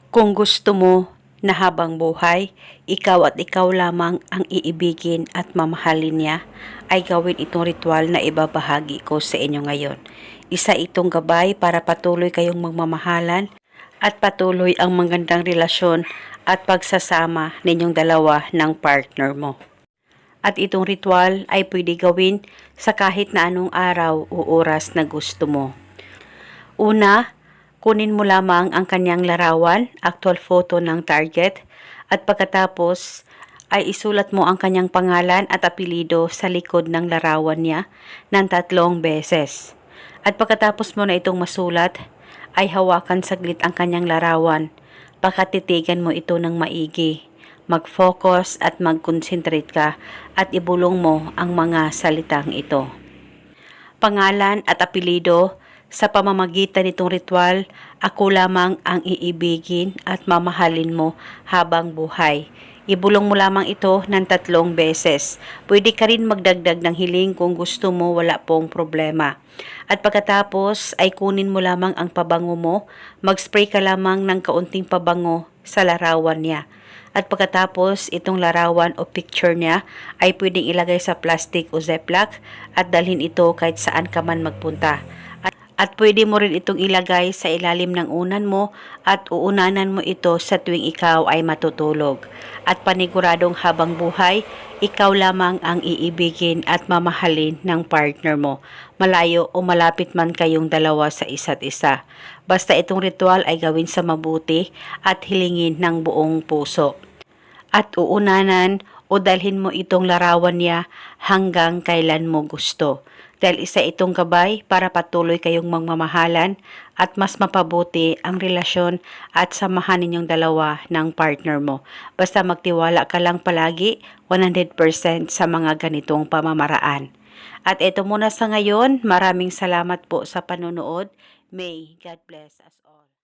Kung gusto mo na habang buhay, ikaw at ikaw lamang ang iibigin at mamahalin niya, ay gawin itong ritual na ibabahagi ko sa inyo ngayon. Isa itong gabay para patuloy kayong magmamahalan at patuloy ang magandang relasyon at pagsasama ninyong dalawa ng partner mo. At itong ritual ay pwede gawin sa kahit na anong araw o oras na gusto mo. Una, kunin mo lamang ang kanyang larawan, actual photo ng target, at pagkatapos ay isulat mo ang kanyang pangalan at apelido sa likod ng larawan niya ng 3 beses. At pagkatapos mo na itong masulat, ay hawakan saglit ang kanyang larawan. Pakatitigan mo ito ng maigi. Mag-focus at mag-concentrate ka at ibulong mo ang mga salitang ito. Pangalan at apelido, sa pamamagitan nitong ritual, ako lamang ang iibigin at mamahalin mo habang buhay. Ibulong mo lamang ito ng 3 beses. Pwede ka rin magdagdag ng hiling kung gusto mo, wala pong problema. At pagkatapos ay kunin mo lamang ang pabango mo, mag-spray ka lamang ng kaunting pabango sa larawan niya. At pagkatapos itong larawan o picture niya ay pwedeng ilagay sa plastic o ziploc at dalhin ito kahit saan ka man magpunta. At pwede mo rin itong ilagay sa ilalim ng unan mo at uunanan mo ito sa tuwing ikaw ay matutulog. At paniguradong habang buhay, ikaw lamang ang iibigin at mamahalin ng partner mo. Malayo o malapit man kayong dalawa sa isa't isa. Basta itong ritual ay gawin sa mabuti at hilingin ng buong puso. At uunanan o dalhin mo itong larawan niya hanggang kailan mo gusto. Dahil isa itong gabay para patuloy kayong magmamahalan at mas mapabuti ang relasyon at samahan ninyong dalawa ng partner mo. Basta magtiwala ka lang palagi 100% sa mga ganitong pamamaraan. At ito muna sa ngayon, maraming salamat po sa panonood. May God bless us all.